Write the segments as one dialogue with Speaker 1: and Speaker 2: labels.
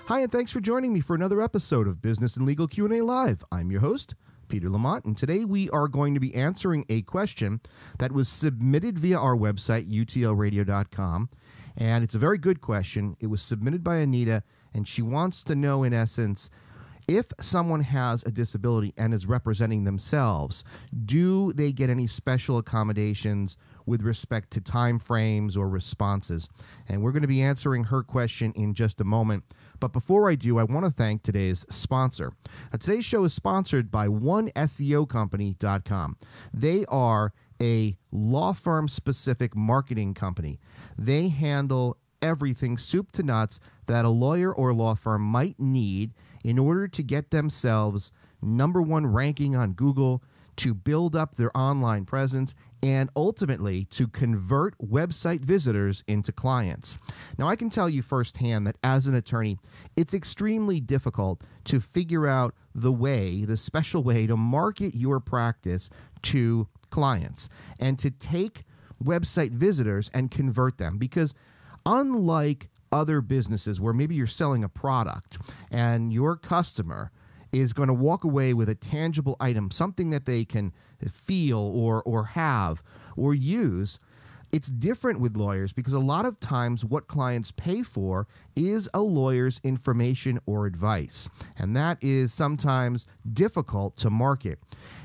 Speaker 1: Hi, and thanks for joining me for another episode of Business and Legal Q&A Live. I'm your host, Peter Lamont, and today we are going to be answering a question that was submitted via our website, utlradio.com, and it's a very good question. It was submitted by Anita, and she wants to know, in essence, if someone has a disability and is representing themselves, do they get any special accommodations with respect to time frames or responses? And we're going to be answering her question in just a moment. But before I do, I want to thank today's sponsor. Now, today's show is sponsored by SEOcompany.com. They are a law firm-specific marketing company. They handle everything soup to nuts that a lawyer or law firm might need in order to get themselves #1 ranking on Google, to build up their online presence, and ultimately to convert website visitors into clients. Now, I can tell you firsthand that as an attorney, it's extremely difficult to figure out the special way to market your practice to clients and to take website visitors and convert them, because unlike other businesses where maybe you're selling a product and your customer is going to walk away with a tangible item, something that they can feel or have or use, it's different with lawyers, because a lot of times what clients pay for is a lawyer's information or advice, and that is sometimes difficult to market.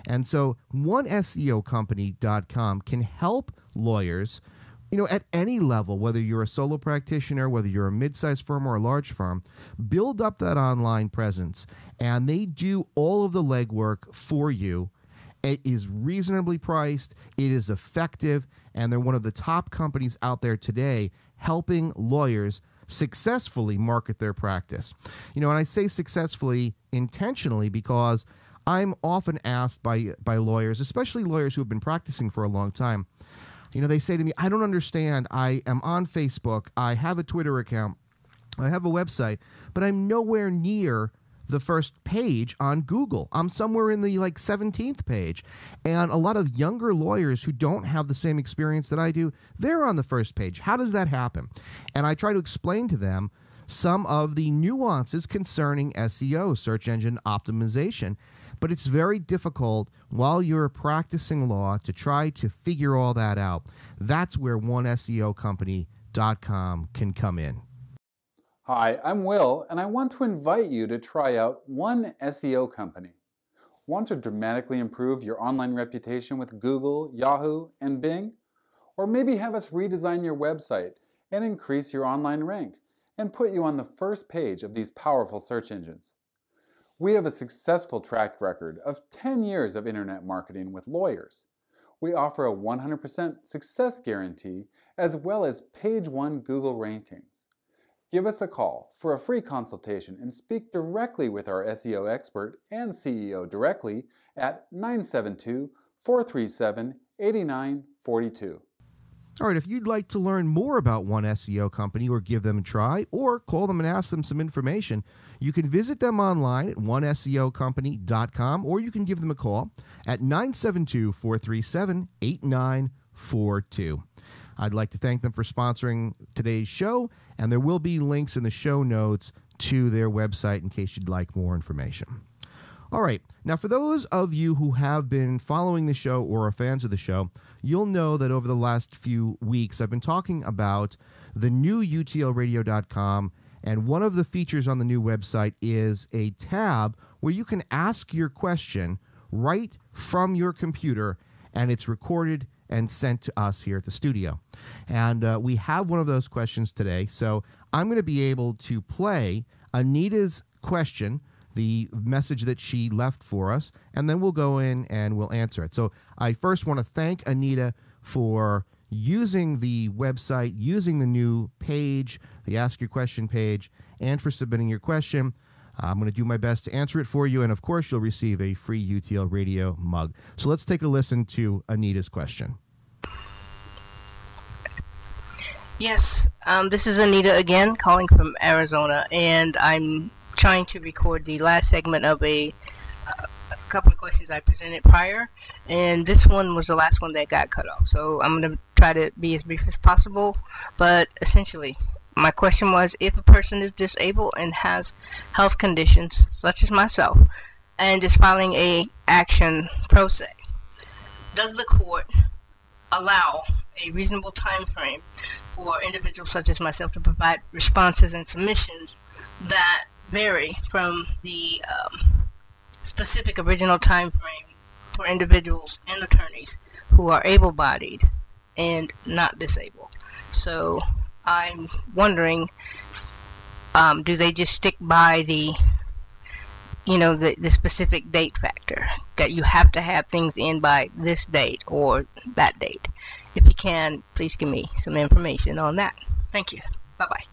Speaker 1: And so SEOcompany.com can help lawyers, at any level, whether you're a solo practitioner, whether you're a mid-sized firm or a large firm, build up that online presence. And they do all of the legwork for you. It is reasonably priced, it is effective, and they're one of the top companies out there today helping lawyers successfully market their practice. And I say successfully intentionally because I'm often asked by lawyers, especially lawyers who have been practicing for a long time, they say to me, I don't understand. I am on Facebook. I have a Twitter account. I have a website, but I'm nowhere near the first page on Google. I'm somewhere in the 17th page. And a lot of younger lawyers who don't have the same experience that I do, they're on the first page. How does that happen? And I try to explain to them some of the nuances concerning SEO, search engine optimization. But it's very difficult while you're practicing law to try to figure all that out. That's where SEOcompany.com can come in.
Speaker 2: Hi, I'm Will, and I want to invite you to try out One SEO Company. Want to dramatically improve your online reputation with Google, Yahoo, and Bing? Or maybe have us redesign your website and increase your online rank and put you on the first page of these powerful search engines. We have a successful track record of 10 years of internet marketing with lawyers. We offer a 100% success guarantee as well as page 1 Google rankings. Give us a call for a free consultation and speak directly with our SEO expert and CEO directly at 972-437-8942.
Speaker 1: All right, if you'd like to learn more about One SEO Company or give them a try or call them and ask them some information, you can visit them online at oneseocompany.com, or you can give them a call at 972-437-8942. I'd like to thank them for sponsoring today's show, and there will be links in the show notes to their website in case you'd like more information. All right, now for those of you who have been following the show or are fans of the show, you'll know that over the last few weeks I've been talking about the new utlradio.com, and one of the features on the new website is a tab where you can ask your question right from your computer, and it's recorded and sent to us here at the studio. And we have one of those questions today, so I'm going to be able to play Anita's question, the message that she left for us, and then we'll go in and we'll answer it. So I first want to thank Anita for using the website, using the new page, the Ask Your Question page, and for submitting your question. I'm going to do my best to answer it for you, and of course, you'll receive a free UTL Radio mug. So let's take a listen to Anita's question.
Speaker 3: Yes, this is Anita again, calling from Arizona, and I'm trying to record the last segment of a couple of questions I presented prior, and this one was the last one that got cut off. So I'm going to try to be as brief as possible, but essentially, my question was, if a person is disabled and has health conditions, such as myself, and is filing a action pro se, does the court allow a reasonable time frame for individuals such as myself to provide responses and submissions that vary from the specific original time frame for individuals and attorneys who are able-bodied and not disabled? So I'm wondering, do they just stick by the specific date factor, that you have to have things in by this date or that date? If you can, please give me some information on that. Thank you. Bye-bye.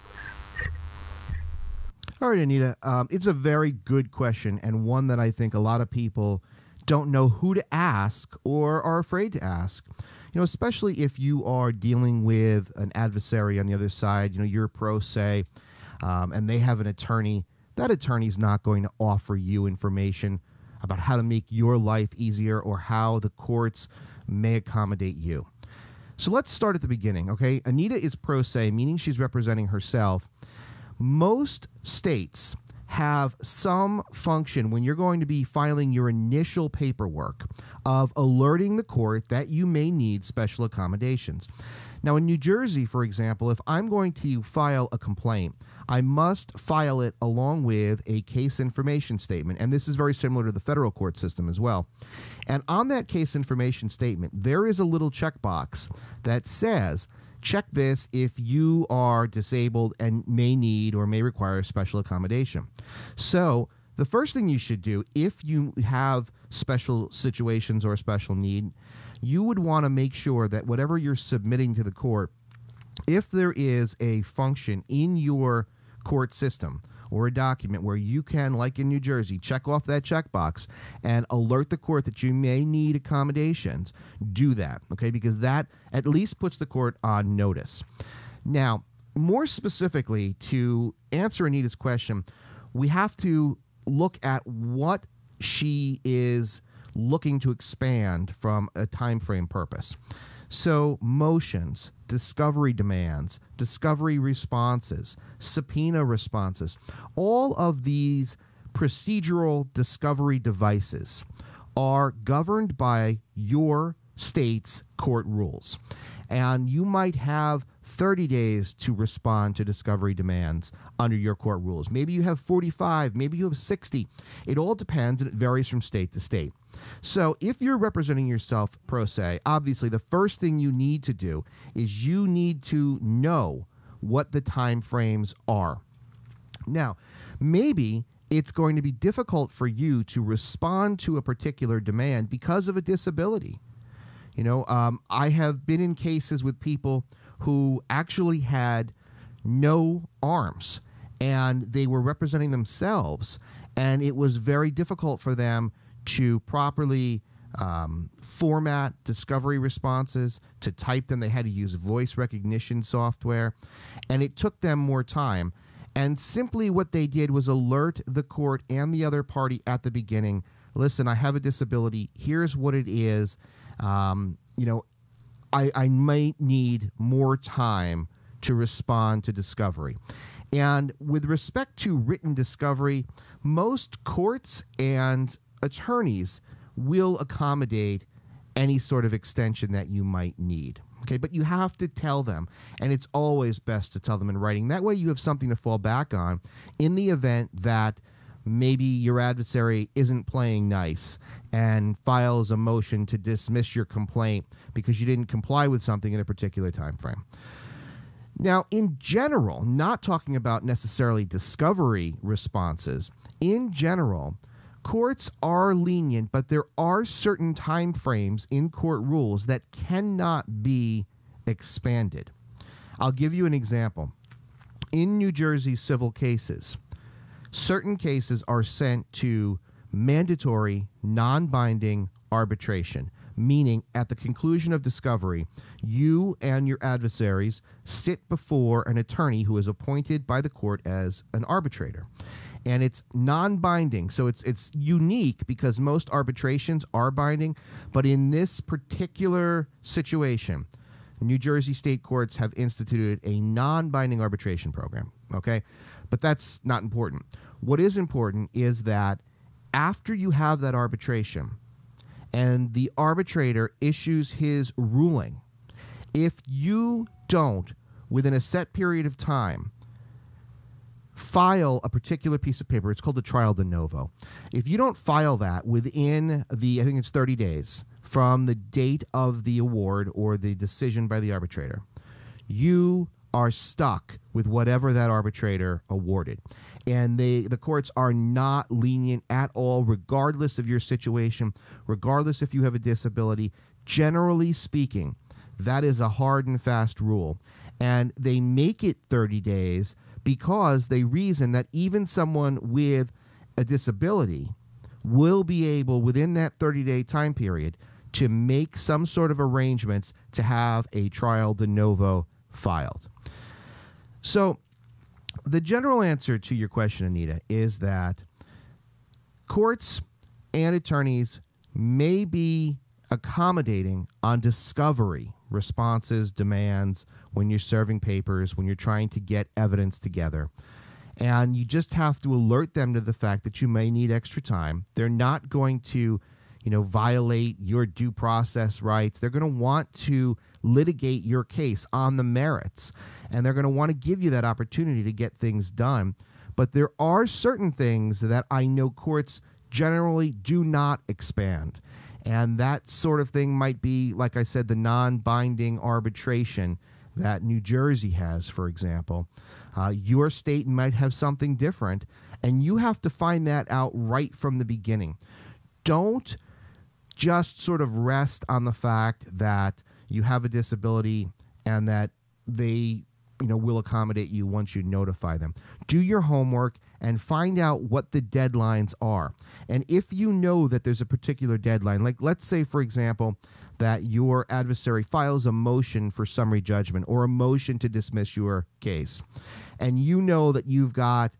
Speaker 1: All right, Anita, it's a very good question, and one that I think a lot of people don't know who to ask or are afraid to ask. Especially if you are dealing with an adversary on the other side, you're pro se, and they have an attorney. That attorney's not going to offer you information about how to make your life easier or how the courts may accommodate you. So let's start at the beginning, okay? Anita is pro se, meaning she's representing herself. Most states have some function when you're going to be filing your initial paperwork of alerting the court that you may need special accommodations. Now, in New Jersey, for example, if I'm going to file a complaint, I must file it along with a case information statement, and this is very similar to the federal court system as well. And on that case information statement, there is a little checkbox that says, check this if you are disabled and may need or may require special accommodation. So the first thing you should do, if you have special situations or a special need, you would want to make sure that whatever you're submitting to the court, if there is a function in your court system or a document where you can, like in New Jersey, check off that checkbox and alert the court that you may need accommodations, do that, okay? Because that at least puts the court on notice. Now, more specifically, to answer Anita's question, we have to look at what she is looking to expand from a time frame purpose. So motions, discovery demands, discovery responses, subpoena responses, all of these procedural discovery devices are governed by your state's court rules. And you might have 30 days to respond to discovery demands under your court rules. Maybe you have 45, maybe you have 60. It all depends, and it varies from state to state. So if you're representing yourself pro se, obviously the first thing you need to do is you need to know what the time frames are. Now, maybe it's going to be difficult for you to respond to a particular demand because of a disability. I have been in cases with people who actually had no arms, and they were representing themselves, and it was very difficult for them to properly format discovery responses, to type them. They had to use voice recognition software, and it took them more time. And simply what they did was alert the court and the other party at the beginning, listen, I have a disability, here's what it is, I might need more time to respond to discovery. And with respect to written discovery, most courts and attorneys will accommodate any sort of extension that you might need. Okay, but you have to tell them, and it's always best to tell them in writing. That way you have something to fall back on in the event that maybe your adversary isn't playing nice and files a motion to dismiss your complaint because you didn't comply with something in a particular time frame. Now, in general, not talking about necessarily discovery responses, in general, courts are lenient, but there are certain time frames in court rules that cannot be expanded. I'll give you an example. In New Jersey civil cases, certain cases are sent to mandatory, non-binding arbitration, meaning at the conclusion of discovery, you and your adversaries sit before an attorney who is appointed by the court as an arbitrator. And it's non-binding, so it's unique because most arbitrations are binding, but in this particular situation, New Jersey state courts have instituted a non-binding arbitration program, okay? But that's not important. What is important is that after you have that arbitration and the arbitrator issues his ruling, if you don't, within a set period of time, file a particular piece of paper, it's called the trial de novo. If you don't file that within I think it's 30 days from the date of the award or the decision by the arbitrator, you are stuck with whatever that arbitrator awarded. And the courts are not lenient at all, regardless of your situation, regardless if you have a disability. Generally speaking, that is a hard and fast rule. And they make it 30 days because they reason that even someone with a disability will be able, within that 30-day time period, to make some sort of arrangements to have a trial de novo filed. So the general answer to your question, Anita, is that courts and attorneys may be accommodating on discovery responses, demands, when you're serving papers, when you're trying to get evidence together. And you just have to alert them to the fact that you may need extra time. They're not going to, violate your due process rights. They're going to want to litigate your case on the merits, and they're going to want to give you that opportunity to get things done. But there are certain things that I know courts generally do not expand. And that sort of thing might be, like I said, the non-binding arbitration that New Jersey has, for example. Your state might have something different, and you have to find that out right from the beginning. Don't just sort of rest on the fact that you have a disability and that they will accommodate you once you notify them. Do your homework and find out what the deadlines are. And if you know that there's a particular deadline, like let's say, for example, that your adversary files a motion for summary judgment or a motion to dismiss your case, and you know that you've got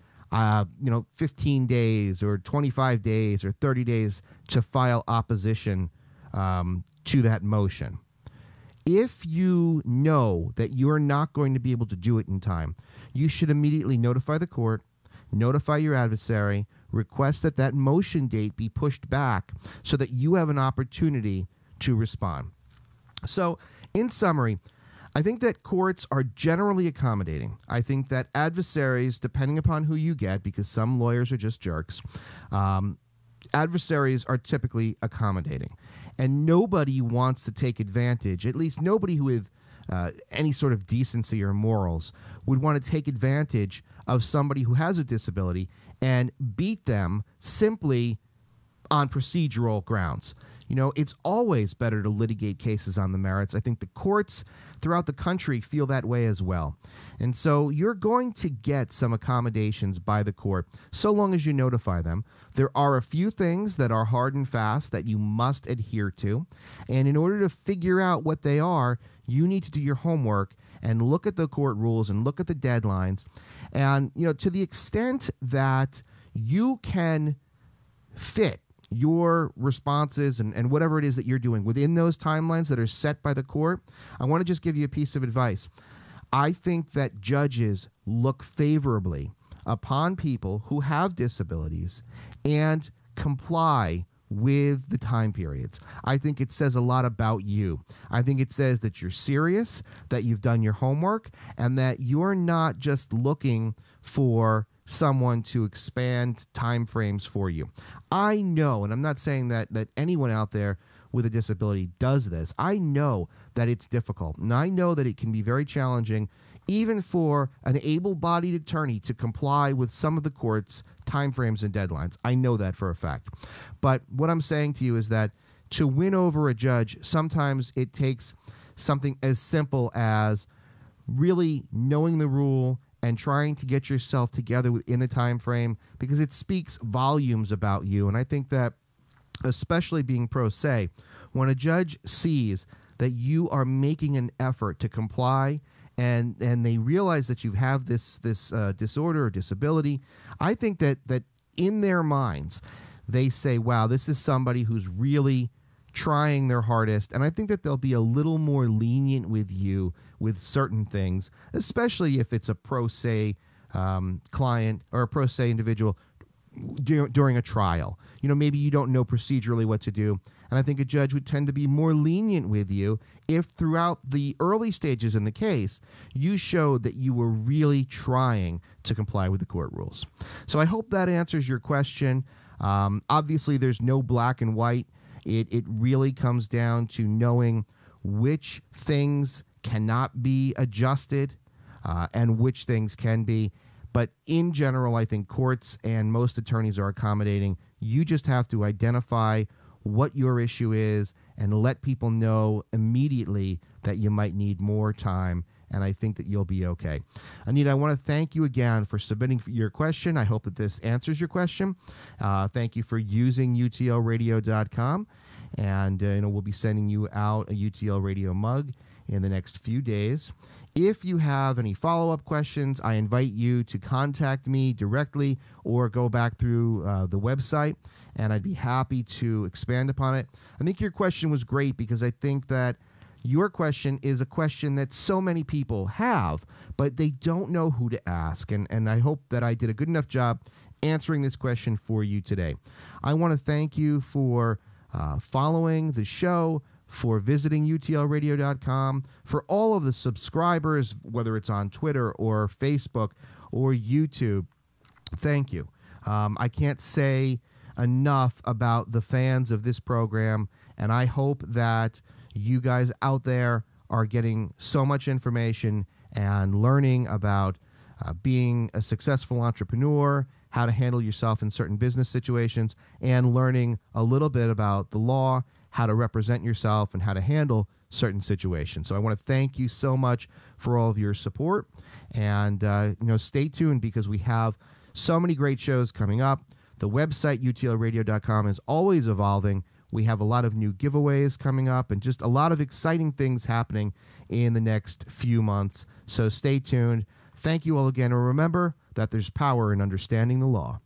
Speaker 1: 15 days or 25 days or 30 days to file opposition to that motion. If you know that you're not going to be able to do it in time, you should immediately notify the court, notify your adversary, request that that motion date be pushed back so that you have an opportunity to respond. So, in summary, I think that courts are generally accommodating. I think that adversaries, depending upon who you get, because some lawyers are just jerks, adversaries are typically accommodating. And nobody wants to take advantage, at least nobody who with any sort of decency or morals would want to take advantage of somebody who has a disability and beat them simply on procedural grounds. It's always better to litigate cases on the merits. I think the courts throughout the country feel that way as well. And so you're going to get some accommodations by the court so long as you notify them. There are a few things that are hard and fast that you must adhere to. And in order to figure out what they are, you need to do your homework and look at the court rules and look at the deadlines. And, to the extent that you can fit your responses and whatever it is that you're doing within those timelines that are set by the court, I want to just give you a piece of advice. I think that judges look favorably upon people who have disabilities and comply with the time periods. I think it says a lot about you. I think it says that you're serious, that you've done your homework, and that you're not just looking for someone to expand time frames for you. I know, and I'm not saying that anyone out there with a disability does this. I know that it's difficult, and I know that it can be very challenging even for an able-bodied attorney to comply with some of the court's timeframes and deadlines. I know that for a fact. But what I'm saying to you is that to win over a judge, sometimes it takes something as simple as really knowing the rule and trying to get yourself together within the time frame, because it speaks volumes about you. And I think that, especially being pro se, when a judge sees that you are making an effort to comply, and they realize that you have this disorder or disability, I think that in their minds they say, wow, this is somebody who's really trying their hardest. And I think that they'll be a little more lenient with you with certain things, especially if it's a pro se client or a pro se individual during a trial. Maybe you don't know procedurally what to do. And I think a judge would tend to be more lenient with you if throughout the early stages in the case, you showed that you were really trying to comply with the court rules. So I hope that answers your question. Obviously, there's no black and white. It really comes down to knowing which things cannot be adjusted and which things can be. But in general, I think courts and most attorneys are accommodating. You just have to identify what your issue is and let people know immediately that you might need more time, and I think that you'll be okay. Anita, I want to thank you again for submitting your question. I hope that this answers your question. Thank you for using utlradio.com, and we'll be sending you out a UTL Radio mug in the next few days. If you have any follow-up questions, I invite you to contact me directly or go back through the website, and I'd be happy to expand upon it. I think your question was great because I think that your question is a question that so many people have, but they don't know who to ask, and I hope that I did a good enough job answering this question for you today. I want to thank you for following the show, for visiting utlradio.com, for all of the subscribers, whether it's on Twitter or Facebook or YouTube. Thank you. I can't say enough about the fans of this program, and I hope that you guys out there are getting so much information and learning about being a successful entrepreneur, how to handle yourself in certain business situations, and learning a little bit about the law, how to represent yourself, and how to handle certain situations. So I want to thank you so much for all of your support, and stay tuned because we have so many great shows coming up. The website, utlradio.com, is always evolving. We have a lot of new giveaways coming up and just a lot of exciting things happening in the next few months. So stay tuned. Thank you all again, and remember that there's power in understanding the law.